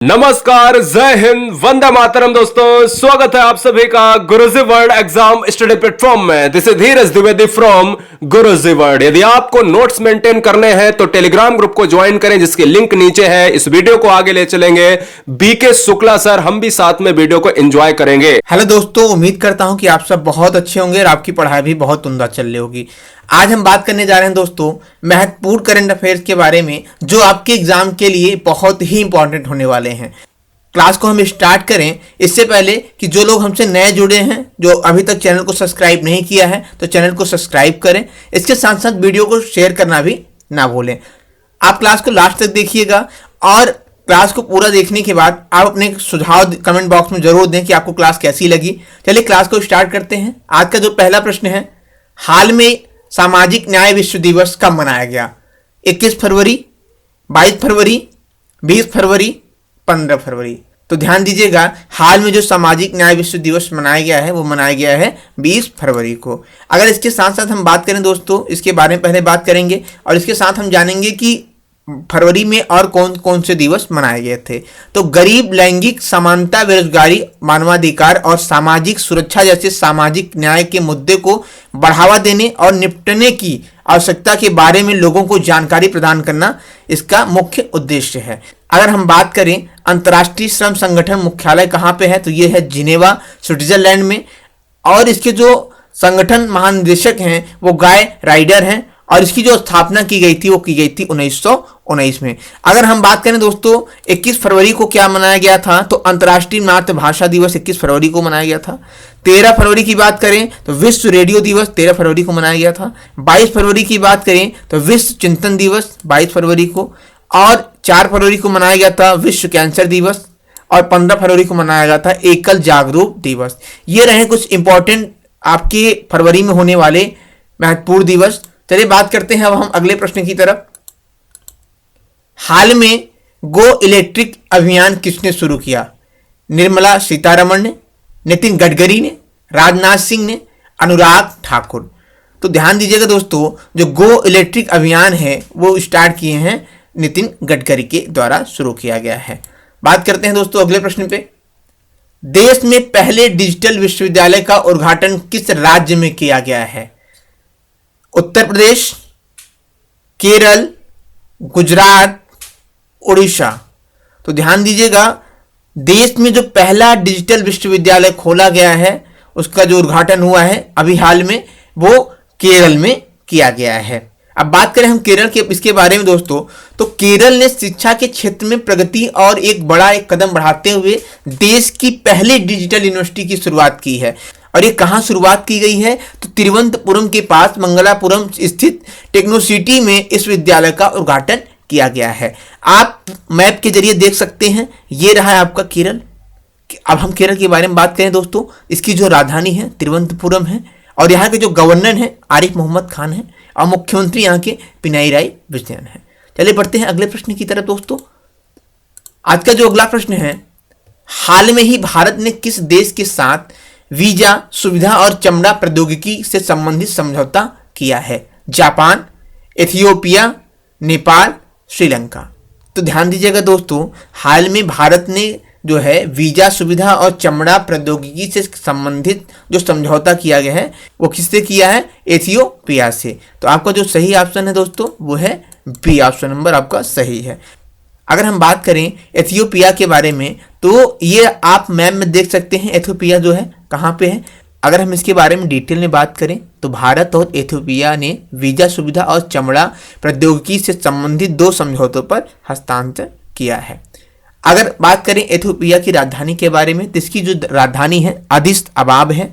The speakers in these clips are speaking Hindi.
नमस्कार, जय हिंद, वंदे मातरम। दोस्तों, स्वागत है आप सभी का गुरुजी वर्ल्ड एग्जाम स्टडी प्लेटफॉर्म में। This is Dheeraj Dwivedi from Guruji world. यदि आपको नोट्स मेंटेन करने हैं तो टेलीग्राम ग्रुप को ज्वाइन करें, जिसकी लिंक नीचे है। इस वीडियो को आगे ले चलेंगे बीके शुक्ला सर, हम भी साथ में वीडियो को एंजॉय करेंगे। हेलो दोस्तों, उम्मीद करता हूं कि आप सब बहुत अच्छे होंगे और आपकी पढ़ाई भी बहुत उम्दा चल रही होगी। आज हम बात करने जा रहे हैं दोस्तों महत्वपूर्ण करंट अफेयर्स के बारे में, जो आपके एग्जाम के लिए बहुत ही इंपॉर्टेंट होने वाले हैं। क्लास को हम स्टार्ट करें इससे पहले कि जो लोग हमसे नए जुड़े हैं, जो अभी तक चैनल को सब्सक्राइब नहीं किया है, तो चैनल को सब्सक्राइब करें। इसके साथ साथ वीडियो को शेयर करना भी ना भूलें। आप क्लास को लास्ट तक देखिएगा और क्लास को पूरा देखने के बाद आप अपने सुझाव कमेंट बॉक्स में जरूर दें कि आपको क्लास कैसी लगी। चलिए क्लास को स्टार्ट करते हैं। आज का जो पहला प्रश्न है, हाल में सामाजिक न्याय विश्व दिवस कब मनाया गया? 21 फरवरी, 22 फरवरी, 20 फरवरी, 15 फरवरी। तो ध्यान दीजिएगा, हाल में जो सामाजिक न्याय विश्व दिवस मनाया गया है वो मनाया गया है 20 फरवरी को। अगर इसके साथ साथ हम बात करें दोस्तों, इसके बारे में पहले बात करेंगे और इसके साथ हम जानेंगे कि फरवरी में और कौन कौन से दिवस मनाए गए थे। तो गरीब, लैंगिक समानता, बेरोजगारी, मानवाधिकार और सामाजिक सुरक्षा जैसे सामाजिक न्याय के मुद्दे को बढ़ावा देने और निपटने की आवश्यकता के बारे में लोगों को जानकारी प्रदान करना इसका मुख्य उद्देश्य है। अगर हम बात करें अंतर्राष्ट्रीय श्रम संगठन मुख्यालय कहाँ पे है, तो ये है जिनेवा, स्विट्जरलैंड में। और इसके जो संगठन महानिदेशक हैं वो गाय राइडर हैं और इसकी जो स्थापना की गई थी वो की गई थी 1919 में। अगर हम बात करें दोस्तों 21 फरवरी को क्या मनाया गया था, तो अंतर्राष्ट्रीय मातृभाषा दिवस 21 फरवरी को मनाया गया था। 13 फरवरी की बात करें तो विश्व रेडियो दिवस 13 फरवरी को मनाया गया था। 22 फरवरी की बात करें तो विश्व चिंतन दिवस 22 फरवरी को, और 4 फरवरी को मनाया गया था विश्व कैंसर दिवस, और 15 फरवरी को मनाया गया था एकल जागरूक दिवस। ये रहे कुछ इंपॉर्टेंट आपके फरवरी में होने वाले महत्वपूर्ण दिवस। चलिए बात करते हैं अब हम अगले प्रश्न की तरफ। हाल में गो इलेक्ट्रिक अभियान किसने शुरू किया? निर्मला सीतारमण ने, नितिन गडकरी ने, राजनाथ सिंह ने, अनुराग ठाकुर। तो ध्यान दीजिएगा दोस्तों, जो गो इलेक्ट्रिक अभियान है वो स्टार्ट किए हैं नितिन गडकरी के द्वारा शुरू किया गया है। बात करते हैं दोस्तों अगले प्रश्न पे। देश में पहले डिजिटल विश्वविद्यालय का उद्घाटन किस राज्य में किया गया है? उत्तर प्रदेश, केरल, गुजरात, उड़ीसा। तो ध्यान दीजिएगा, देश में जो पहला डिजिटल विश्वविद्यालय खोला गया है उसका जो उद्घाटन हुआ है अभी हाल में, वो केरल में किया गया है। अब बात करें हम केरल के इसके बारे में दोस्तों, तो केरल ने शिक्षा के क्षेत्र में प्रगति और एक कदम बढ़ाते हुए देश की पहली डिजिटल यूनिवर्सिटी की शुरुआत की है। और ये कहाँ शुरुआत की गई है, तो तिरुवनंतपुरम के पास मंगलापुरम स्थित टेक्नोसिटी में इस विद्यालय का उद्घाटन किया गया है। आप मैप के जरिए देख सकते हैं, ये रहा है आपका केरल। अब हम केरल के बारे में बात करें दोस्तों, इसकी जो राजधानी है तिरुवनंतपुरम है, और यहाँ के जो गवर्नर हैं आरिफ मोहम्मद खान है, और मुख्यमंत्री यहाँ के पिनाराई विजयन है। चलिए बढ़ते हैं अगले प्रश्न की तरफ दोस्तों। आज का जो अगला प्रश्न है, हाल में ही भारत ने किस देश के साथ वीजा सुविधा और चमड़ा प्रौद्योगिकी से संबंधित समझौता किया है? Japan, Ethiopia, Nepal, Sri Lanka. तो ध्यान दीजिएगा दोस्तों, हाल में भारत ने जो है वीजा सुविधा और चमड़ा प्रौद्योगिकी से संबंधित जो समझौता किया गया है वो किससे किया है? इथियोपिया से। तो आपका जो सही ऑप्शन है दोस्तों वो है बी, ऑप्शन नंबर आपका सही है। अगर हम बात करें इथियोपिया के बारे में, तो ये आप मैप में देख सकते हैं इथियोपिया जो है कहाँ पे है। अगर हम इसके बारे में डिटेल में बात करें तो भारत और इथियोपिया ने वीजा सुविधा और चमड़ा प्रौद्योगिकी से संबंधित 2 समझौतों पर हस्ताक्षर किया है। अगर बात करें इथियोपिया की राजधानी के बारे में, तो इसकी जो राजधानी है अदिस अबाब है,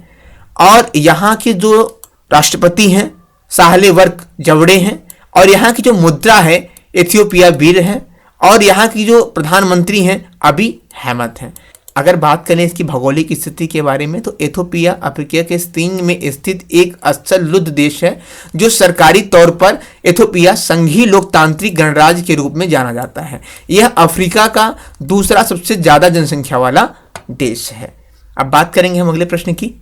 और यहाँ के जो राष्ट्रपति हैं साहले वर्क जवड़े हैं, और यहाँ की जो मुद्रा है इथियोपिया बीर है, और यहाँ की जो प्रधानमंत्री हैं अबी अहमद हैं। अगर बात करें इसकी भौगोलिक स्थिति के बारे में, तो इथियोपिया अफ्रीका के स्तिंग में स्थित एक असल देश है, जो सरकारी तौर पर इथियोपिया संघीय लोकतांत्रिक गणराज्य के रूप में जाना जाता है। यह अफ्रीका का दूसरा सबसे ज्यादा जनसंख्या वाला देश है। अब बात करेंगे हम अगले प्रश्न की।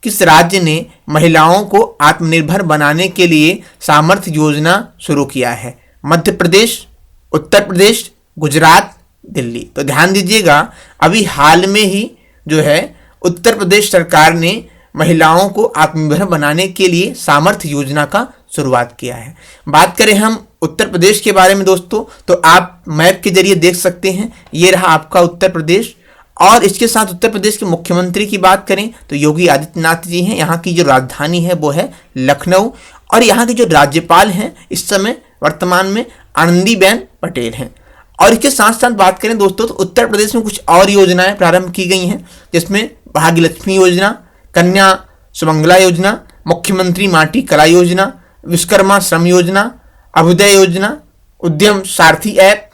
किस राज्य ने महिलाओं को आत्मनिर्भर बनाने के लिए सामर्थ्य योजना शुरू किया है? मध्य प्रदेश, उत्तर प्रदेश, गुजरात, दिल्ली। तो ध्यान दीजिएगा, अभी हाल में ही जो है उत्तर प्रदेश सरकार ने महिलाओं को आत्मनिर्भर बनाने के लिए सामर्थ्य योजना का शुरुआत किया है। बात करें हम उत्तर प्रदेश के बारे में दोस्तों, तो आप मैप के जरिए देख सकते हैं, ये रहा आपका उत्तर प्रदेश। और इसके साथ उत्तर प्रदेश के मुख्यमंत्री की बात करें तो योगी आदित्यनाथ जी हैं। यहाँ की जो राजधानी है वो है लखनऊ। और यहाँ के जो राज्यपाल हैं इस समय वर्तमान में आनंदीबेन पटेल हैं। और इसके साथ साथ बात करें दोस्तों, तो उत्तर प्रदेश में कुछ और योजनाएं प्रारंभ की गई हैं, जिसमें भाग्य लक्ष्मी योजना, कन्या सुमंगला योजना, मुख्यमंत्री माटी कला योजना, विश्वकर्मा श्रम योजना, अभ्युदय योजना, उद्यम सारथी ऐप,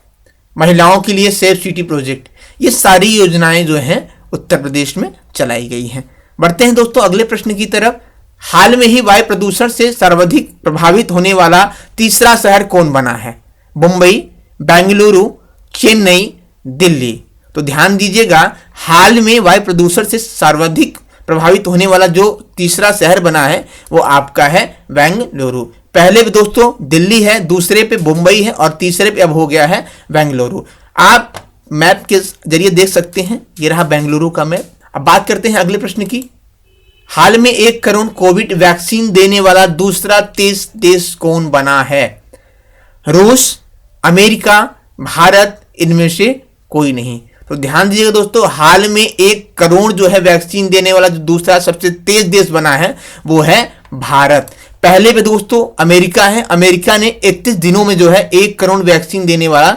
महिलाओं के लिए सेफ सिटी प्रोजेक्ट, ये सारी योजनाएं जो हैं उत्तर प्रदेश में चलाई गई हैं। बढ़ते हैं दोस्तों अगले प्रश्न की तरफ। हाल में ही वायु प्रदूषण से सर्वाधिक प्रभावित होने वाला तीसरा शहर कौन बना है? मुंबई, बेंगलुरु, चेन्नई, दिल्ली। तो ध्यान दीजिएगा, हाल में वायु प्रदूषण से सर्वाधिक प्रभावित होने वाला जो तीसरा शहर बना है वो आपका है बेंगलुरु। पहले भी दोस्तों दिल्ली है, दूसरे पे मुंबई है और तीसरे पे अब हो गया है बेंगलुरु। आप मैप के जरिए देख सकते हैं, ये रहा बेंगलुरु का मैप। अब बात करते हैं अगले प्रश्न की। हाल में 1 करोड़ कोविड वैक्सीन देने वाला दूसरा तेज देश कौन बना है? रूस, अमेरिका, भारत, इनमें से कोई नहीं। तो ध्यान दीजिएगा दोस्तों, हाल में 1 करोड़ जो है वैक्सीन देने वाला जो दूसरा सबसे तेज देश बना है वो है भारत। पहले पे दोस्तों अमेरिका है, अमेरिका ने 31 दिनों में जो है 1 करोड़ वैक्सीन देने वाला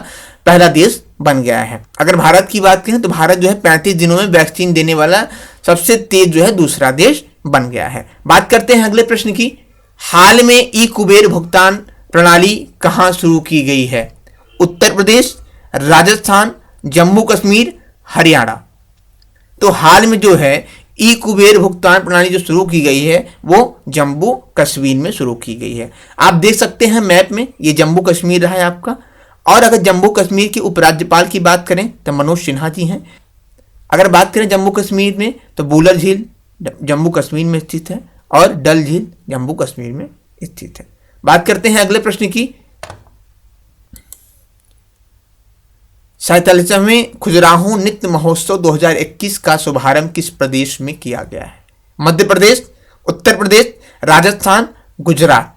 पहला देश बन गया है। अगर भारत की बात करें तो भारत जो है 35 दिनों में वैक्सीन देने वाला सबसे तेज जो है दूसरा देश बन गया है। बात करते हैं अगले प्रश्न की। हाल में ई कुबेर भुगतान प्रणाली कहां शुरू की गई है? उत्तर प्रदेश, राजस्थान, जम्मू कश्मीर, हरियाणा। तो हाल में जो है ई कुबेर भुगतान प्रणाली जो शुरू की गई है वो जम्मू कश्मीर में शुरू की गई है। आप देख सकते हैं मैप में, ये जम्मू कश्मीर रहा है आपका। और अगर जम्मू कश्मीर के उपराज्यपाल की बात करें तो मनोज सिन्हा जी हैं। अगर बात करें जम्मू कश्मीर में तो बूलर झील जम्मू कश्मीर में स्थित है और डल झील जम्मू कश्मीर में स्थित है। बात करते हैं अगले प्रश्न की। 47वें खजुराहो नृत्य महोत्सव 2021 का शुभारंभ किस प्रदेश में किया गया है? मध्य प्रदेश, उत्तर प्रदेश, राजस्थान, गुजरात।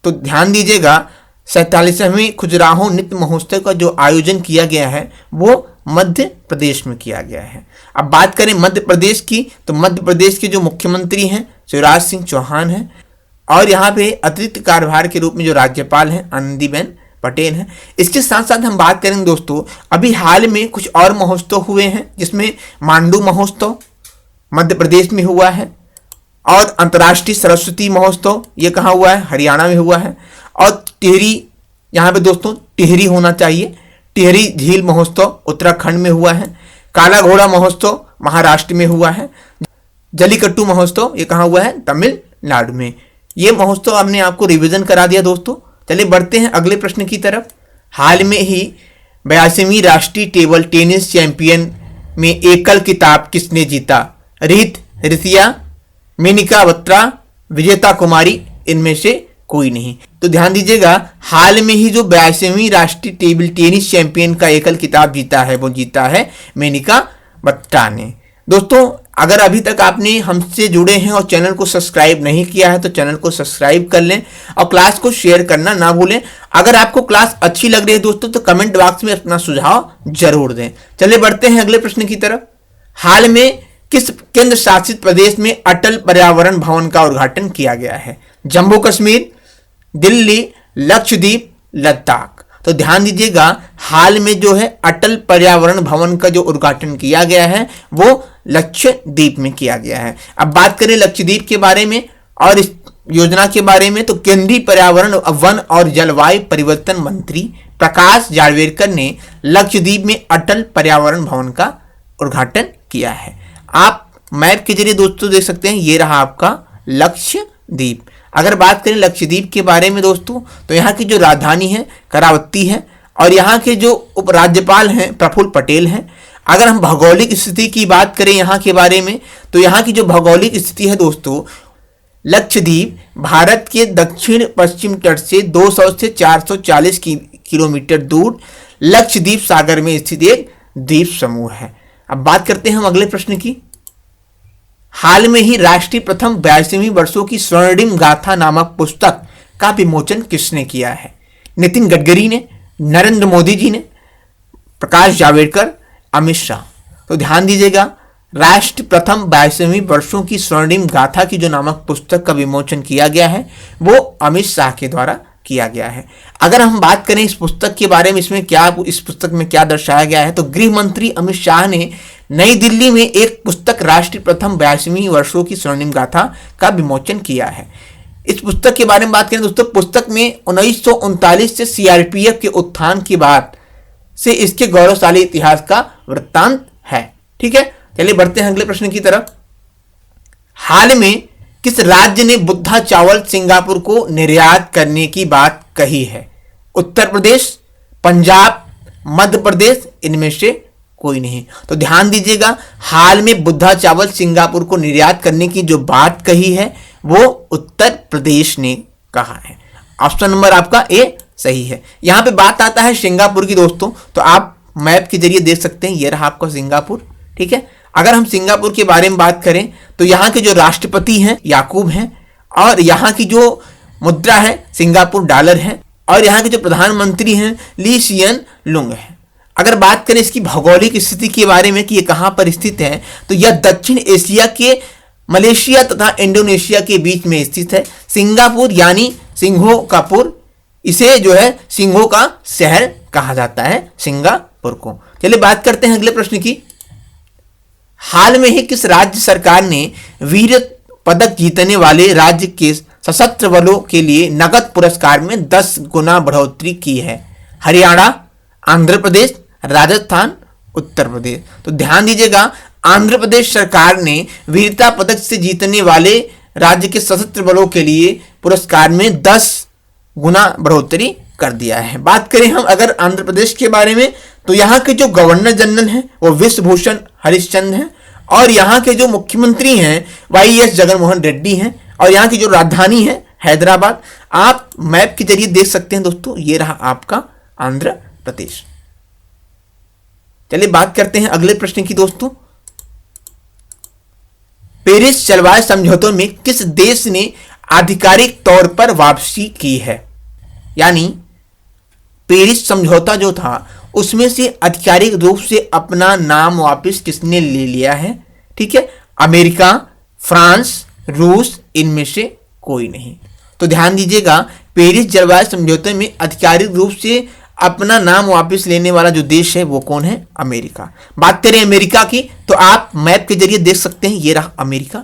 तो ध्यान दीजिएगा, 47वें खजुराहो नृत्य महोत्सव का जो आयोजन किया गया है वो मध्य प्रदेश में किया गया है। अब बात करें मध्य प्रदेश की, तो मध्य प्रदेश के जो मुख्यमंत्री हैं शिवराज सिंह चौहान हैं और यहाँ पे अतिरिक्त कार्यभार के रूप में जो राज्यपाल हैं आनंदीबेन पटेल हैं। इसके साथ साथ हम बात करेंगे दोस्तों, अभी हाल में कुछ और महोत्सव हुए हैं, जिसमें मांडू महोत्सव मध्य प्रदेश में हुआ है और अंतर्राष्ट्रीय सरस्वती महोत्सव ये कहाँ हुआ है? हरियाणा में हुआ है। और टिहरी, यहाँ पे दोस्तों टिहरी होना चाहिए, टिहरी झील महोत्सव उत्तराखंड में हुआ है। काला घोड़ा महोत्सव महाराष्ट्र में हुआ है। जलीकट्टू महोत्सव ये कहाँ हुआ है? तमिलनाडु में। ये महोत्सव हमने आपको रिवीजन करा दिया दोस्तों। चलिए बढ़ते हैं अगले प्रश्न की तरफ। हाल में ही 82वीं राष्ट्रीय टेबल टेनिस चैंपियन में एकल खिताब किसने जीता? रीत, रितिया, मेनिका बत्रा, विजेता कुमारी, इनमें से कोई नहीं। तो ध्यान दीजिएगा, हाल में ही जो 82वीं राष्ट्रीय टेबल टेनिस चैंपियन का एकल खिताब जीता है वो जीता है मेनिका बत्रा ने। दोस्तों अगर अभी तक आपने हमसे जुड़े हैं और चैनल को सब्सक्राइब नहीं किया है तो चैनल को सब्सक्राइब कर लें और क्लास को शेयर करना ना भूलें। अगर आपको क्लास अच्छी लग रही है दोस्तों तो कमेंट बॉक्स में अपना सुझाव जरूर दें। चलिए बढ़ते हैं अगले प्रश्न की तरफ। हाल में किस केंद्र शासित प्रदेश में अटल पर्यावरण भवन का उद्घाटन किया गया है? जम्मू कश्मीर, दिल्ली, लक्षद्वीप, लद्दाख। तो ध्यान दीजिएगा, हाल में जो है अटल पर्यावरण भवन का जो उद्घाटन किया गया है वो लक्षद्वीप में किया गया है। अब बात करें लक्षद्वीप के बारे में और इस योजना के बारे में, तो केंद्रीय पर्यावरण, वन और जलवायु परिवर्तन मंत्री प्रकाश जावड़ेकर ने लक्षद्वीप में अटल पर्यावरण भवन का उद्घाटन किया है। आप मैप के जरिए दोस्तों देख सकते हैं, ये रहा आपका लक्षद्वीप। अगर बात करें लक्षद्वीप के बारे में दोस्तों, तो यहाँ की जो राजधानी है करावती है और यहाँ के जो उपराज्यपाल हैं प्रफुल्ल पटेल हैं। अगर हम भौगोलिक स्थिति की बात करें यहाँ के बारे में, तो यहाँ की जो भौगोलिक स्थिति है दोस्तों, लक्षद्वीप भारत के दक्षिण पश्चिम तट से 200 से 440 किलोमीटर दूर लक्षद्वीप सागर में स्थित एक द्वीप समूह है। अब बात करते हैं हम अगले प्रश्न की। हाल में ही राष्ट्रीय प्रथम 82वीं वर्षों की स्वर्णिम गाथा नामक पुस्तक का विमोचन किसने किया है? नितिन गडकरी ने, नरेंद्र मोदी जी ने, प्रकाश जावड़ेकर, अमित शाह। तो ध्यान दीजिएगा, राष्ट्र प्रथम 82वीं वर्षों की स्वर्णिम गाथा की जो नामक पुस्तक का विमोचन किया गया है वो अमित शाह के द्वारा किया गया है। अगर हम बात करें इस पुस्तक के बारे में, इस पुस्तक में क्या दर्शाया गया है, तो गृह मंत्री अमित शाह ने नई दिल्ली में एक पुस्तक राष्ट्रीय प्रथम 82वीं वर्षों की स्वर्णिम गाथा का विमोचन किया है। इस पुस्तक के बारे में बात करें दोस्तों, पुस्तक में 1939 से सीआरपीएफ के उत्थान की बात से इसके गौरवशाली इतिहास का वृत्तांत है। ठीक है, चलिए बढ़ते हैं अगले प्रश्न की तरफ। हाल में किस राज्य ने बुद्धा चावल सिंगापुर को निर्यात करने की बात कही है? उत्तर प्रदेश, पंजाब, मध्य प्रदेश, इनमें से कोई नहीं। तो ध्यान दीजिएगा, हाल में बुद्धा चावल सिंगापुर को निर्यात करने की जो बात कही है वो उत्तर प्रदेश ने कहा है। ऑप्शन नंबर आपका ए सही है। यहां पे बात आता है सिंगापुर की दोस्तों, तो आप मैप के जरिए देख सकते हैं, ये रहा आपका सिंगापुर। ठीक है, अगर हम सिंगापुर के बारे में बात करें तो यहाँ के जो राष्ट्रपति हैं याकूब हैं, और यहाँ की जो मुद्रा है सिंगापुर डॉलर है, और यहाँ के जो प्रधानमंत्री हैं ली सियन लुंग है। अगर बात करें इसकी भौगोलिक स्थिति के बारे में कि ये कहाँ पर स्थित है, तो यह दक्षिण एशिया के मलेशिया तथा इंडोनेशिया के बीच में स्थित है। सिंगापुर यानी सिंहों का पुर, इसे जो है सिंहों का शहर कहा जाता है सिंगापुर को। चलिए बात करते हैं अगले प्रश्न की। हाल में ही किस राज्य सरकार ने वीर पदक जीतने वाले राज्य के सशस्त्र बलों के लिए नगद पुरस्कार में 10 गुना बढ़ोतरी की है? हरियाणा, आंध्र प्रदेश, राजस्थान, उत्तर प्रदेश। तो ध्यान दीजिएगा, आंध्र प्रदेश सरकार ने वीरता पदक से जीतने वाले राज्य के सशस्त्र बलों के लिए पुरस्कार में 10 गुना बढ़ोतरी कर दिया है। बात करें हम अगर आंध्र प्रदेश के बारे में, तो यहाँ के जो गवर्नर जनरल हैं वो विश्वभूषण हरिश्चंद्र हैं, और यहाँ के जो मुख्यमंत्री हैं वाईएस जगनमोहन रेड्डी हैं, और यहाँ की जो राजधानी है हैदराबाद। आप मैप के जरिए देख सकते हैं दोस्तों, ये रहा आपका आंध्र प्रदेश। चलिए बात करते हैं अगले प्रश्न की दोस्तों। पेरिस जलवायु समझौतों में किस देश ने आधिकारिक तौर पर वापसी की है? यानी पेरिस समझौता जो था उसमें से आधिकारिक रूप से अपना नाम वापस किसने ले लिया है? ठीक है, अमेरिका, फ्रांस, रूस, इनमें से कोई नहीं। तो ध्यान दीजिएगा, पेरिस जलवायु समझौते में आधिकारिक रूप से अपना नाम वापस लेने वाला जो देश है वो कौन है? अमेरिका। बात करें अमेरिका की, तो आप मैप के जरिए देख सकते हैं, ये रहा अमेरिका।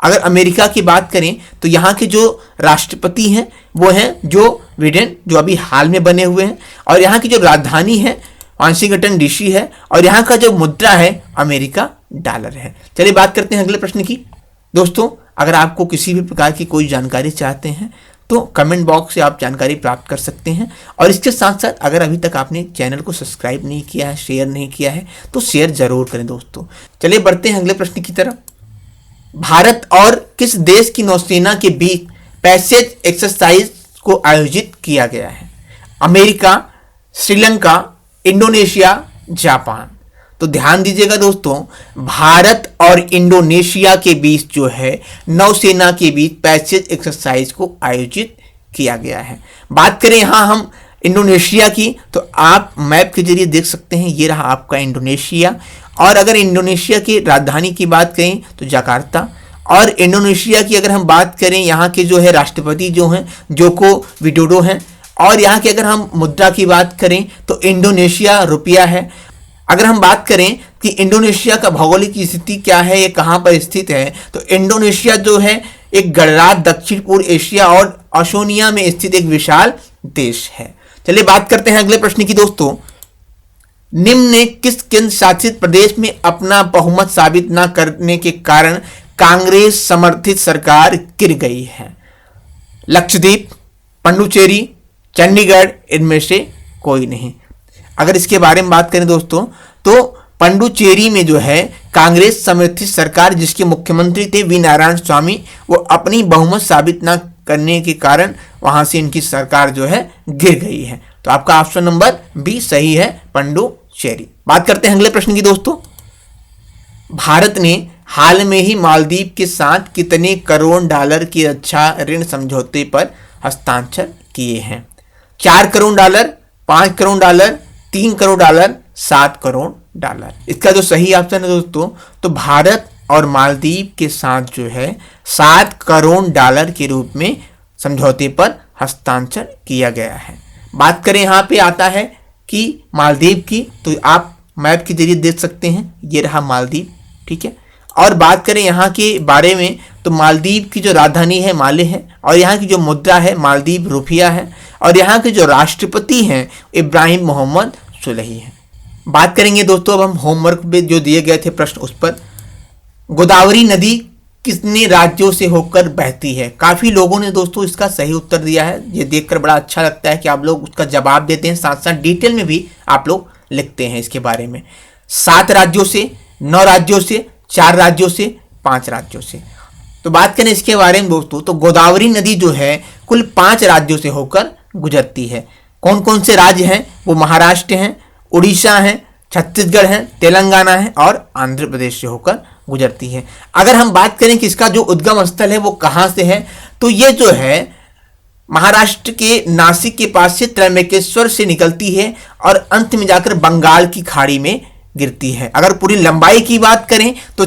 अगर अमेरिका की बात करें तो यहाँ के जो राष्ट्रपति हैं वो हैं जो बिडेन, जो अभी हाल में बने हुए हैं, और यहाँ की जो राजधानी है वाशिंगटन डीसी है, और यहाँ का जो मुद्रा है अमेरिका डॉलर है। चलिए बात करते हैं अगले प्रश्न की। दोस्तों, अगर आपको किसी भी प्रकार की कोई जानकारी चाहते हैं तो कमेंट बॉक्स से आप जानकारी प्राप्त कर सकते हैं, और इसके साथ साथ अगर अभी तक आपने चैनल को सब्सक्राइब नहीं किया है, शेयर नहीं किया है, तो शेयर जरूर करें दोस्तों। चलिए बढ़ते हैं अगले प्रश्न की तरफ। भारत और किस देश की नौसेना के बीच पैसेज एक्सरसाइज को आयोजित किया गया है? America, Sri Lanka, Indonesia, Japan. तो ध्यान दीजिएगा दोस्तों, भारत और इंडोनेशिया के बीच जो है नौसेना के बीच पैसेज एक्सरसाइज को आयोजित किया गया है। बात करें यहाँ हम इंडोनेशिया की, तो आप मैप के जरिए देख सकते हैं, ये रहा आपका इंडोनेशिया। और अगर इंडोनेशिया की राजधानी की बात करें तो जकार्ता, और इंडोनेशिया की अगर हम बात करें, यहाँ के जो है राष्ट्रपति जो हैं जोको विडोडो हैं, और यहाँ की अगर हम मुद्रा की बात करें तो इंडोनेशिया रुपया है। अगर हम बात करें कि इंडोनेशिया का भौगोलिक स्थिति क्या है, ये कहाँ पर स्थित है, तो इंडोनेशिया जो है एक गणराज्य दक्षिण पूर्व एशिया और ओशनिया में स्थित एक विशाल देश है। चलिए बात करते हैं अगले प्रश्न की दोस्तों। निम्न ने किस केंद्र शासित प्रदेश में अपना बहुमत साबित न करने के कारण कांग्रेस समर्थित सरकार गिर गई है? लक्षद्वीप, पुडुचेरी, चंडीगढ़, इनमें से कोई नहीं। अगर इसके बारे में बात करें दोस्तों, तो पुडुचेरी में जो है कांग्रेस समर्थित सरकार, जिसके मुख्यमंत्री थे वी नारायण स्वामी, वो अपनी बहुमत साबित न करने के कारण वहां से इनकी सरकार जो है गिर गई है। तो आपका ऑप्शन नंबर बी सही है, पुडुचेरी। बात करते हैं अगले प्रश्न की दोस्तों। भारत ने हाल में ही मालदीव के साथ कितने करोड़ डॉलर की रक्षा ऋण समझौते पर हस्ताक्षर किए हैं? 4 crore dollar, 5 crore dollar, 3 crore dollar, 7 crore dollar. इसका जो सही ऑप्शन है दोस्तों, तो भारत और मालदीव के साथ जो है 7 करोड़ डॉलर के रूप में समझौते पर हस्ताक्षर किया गया है। बात करें यहाँ पे आता है कि मालदीव की, तो आप मैप के जरिए देख सकते हैं, ये रहा मालदीव, ठीक है। और बात करें यहाँ के बारे में, तो मालदीव की जो राजधानी है माले है, और यहाँ की जो मुद्रा है मालदीव रुपया है, और यहाँ के जो राष्ट्रपति हैं इब्राहिम मोहम्मद सोलही हैं। बात करेंगे दोस्तों अब हम होमवर्क में जो दिए गए थे प्रश्न उस पर। गोदावरी नदी कितने राज्यों से होकर बहती है? काफ़ी लोगों ने दोस्तों इसका सही उत्तर दिया है। ये देखकर बड़ा अच्छा लगता है कि आप लोग उसका जवाब देते हैं, साथ साथ डिटेल में भी आप लोग लिखते हैं इसके बारे में। 7 राज्यों से, 9 राज्यों से, 4 राज्यों से, 5 राज्यों से। तो बात करें इसके बारे में दोस्तों, तो गोदावरी नदी जो है कुल 5 राज्यों से होकर गुजरती है। कौन कौन से राज्य हैं? वो महाराष्ट्र हैं, उड़ीसा हैं, छत्तीसगढ़ है, तेलंगाना है और आंध्र प्रदेश से होकर गुजरती है। अगर हम बात करें कि इसका जो उद्गम स्थल है वो कहाँ से है, तो ये जो है महाराष्ट्र के नासिक के पास से त्रयंबकेश्वर से निकलती है और अंत में जाकर बंगाल की खाड़ी में गिरती है। अगर पूरी लंबाई की बात करें तो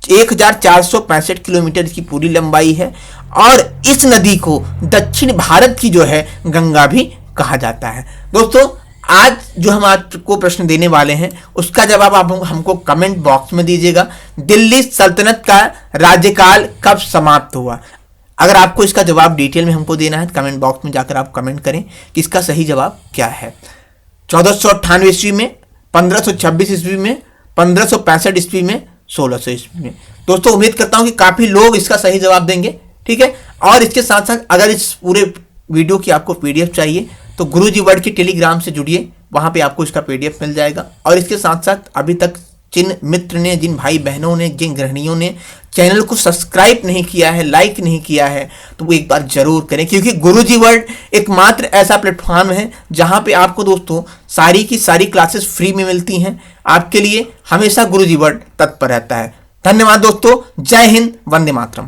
1465 किलोमीटर इसकी पूरी लंबाई है, और इस नदी को दक्षिण भारत की जो है गंगा भी कहा जाता है। दोस्तों आज जो हम आपको प्रश्न देने वाले हैं उसका जवाब आप हमको कमेंट बॉक्स में दीजिएगा। दिल्ली सल्तनत का राज्यकाल कब समाप्त हुआ? अगर आपको इसका जवाब डिटेल में हमको देना है तो कमेंट बॉक्स में जाकर आप कमेंट करें कि इसका सही जवाब क्या है। 1498 ईस्वी में, 1526 ईस्वी में, 1565 ईस्वी में, 1600 ईस्वी में। दोस्तों उम्मीद करता हूं कि काफी लोग इसका सही जवाब देंगे, ठीक है। और इसके साथ साथ अगर इस पूरे वीडियो की आपको पीडीएफ चाहिए तो गुरुजी वर्ड के टेलीग्राम से जुड़िए, वहां पे आपको इसका पीडीएफ मिल जाएगा। और इसके साथ साथ अभी तक जिन मित्र ने, जिन भाई बहनों ने, जिन गृहिणियों ने चैनल को सब्सक्राइब नहीं किया है, लाइक नहीं किया है, तो वो एक बार जरूर करें, क्योंकि गुरुजी वर्ल्ड एकमात्र ऐसा प्लेटफॉर्म है जहां पे आपको दोस्तों सारी की सारी क्लासेस फ्री में मिलती हैं। आपके लिए हमेशा गुरुजी वर्ल्ड तत्पर रहता है। धन्यवाद दोस्तों, जय हिंद, वंदे मातरम।